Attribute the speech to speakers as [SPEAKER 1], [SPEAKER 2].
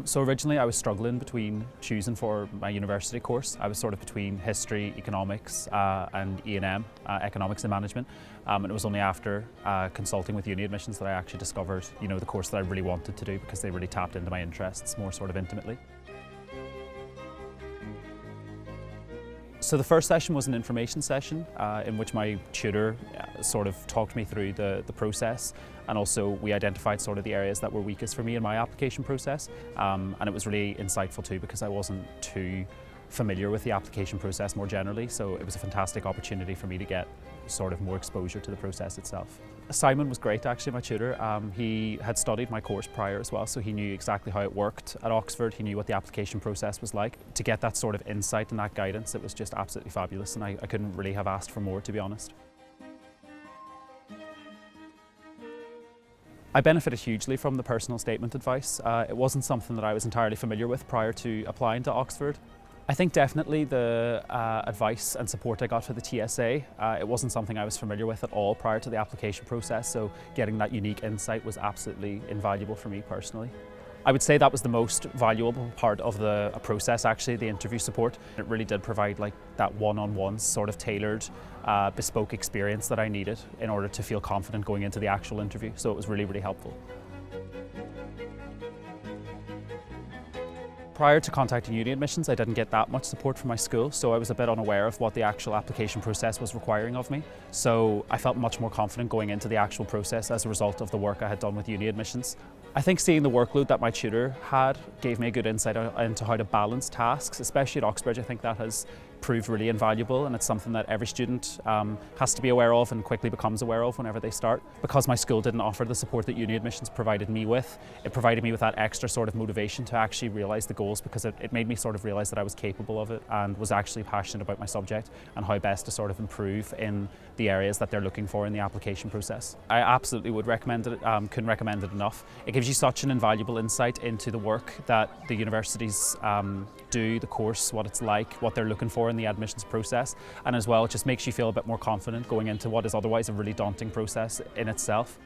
[SPEAKER 1] So originally I was struggling between choosing for my university course. I was sort of between history, economics and E&M, economics and management. And it was only after consulting with UniAdmissions that I actually discovered, the course that I really wanted to do, because they really tapped into my interests more sort of intimately. So the first session was an information session in which my tutor sort of talked me through the process, and also we identified sort of the areas that were weakest for me in my application process, and it was really insightful too, because I wasn't too familiar with the application process more generally, so it was a fantastic opportunity for me to get sort of more exposure to the process itself. Simon was great actually, my tutor. He had studied my course prior as well, so he knew exactly how it worked at Oxford. He knew what the application process was like. To get that sort of insight and that guidance, it was just absolutely fabulous, and I couldn't really have asked for more, to be honest. I benefited hugely from the personal statement advice. It wasn't something that I was entirely familiar with prior to applying to Oxford. I think definitely the advice and support I got for the TSA, it wasn't something I was familiar with at all prior to the application process, so getting that unique insight was absolutely invaluable for me personally. I would say that was the most valuable part of the process actually, the interview support. It really did provide like that one-on-one sort of tailored, bespoke experience that I needed in order to feel confident going into the actual interview, so it was really, really helpful. Prior to contacting UniAdmissions, I didn't get that much support from my school, so I was a bit unaware of what the actual application process was requiring of me. So I felt much more confident going into the actual process as a result of the work I had done with UniAdmissions. I think seeing the workload that my tutor had gave me a good insight into how to balance tasks, especially at Oxbridge. I think that has proved really invaluable, and it's something that every student has to be aware of and quickly becomes aware of whenever they start. Because my school didn't offer the support that UniAdmissions provided me with, it provided me with that extra sort of motivation to actually realise the goals, because it made me sort of realise that I was capable of it and was actually passionate about my subject and how best to sort of improve in the areas that they're looking for in the application process. I absolutely would recommend it, couldn't recommend it enough. It gives you such an invaluable insight into the work that the universities do, the course, what it's like, what they're looking for in the admissions process, and as well it just makes you feel a bit more confident going into what is otherwise a really daunting process in itself.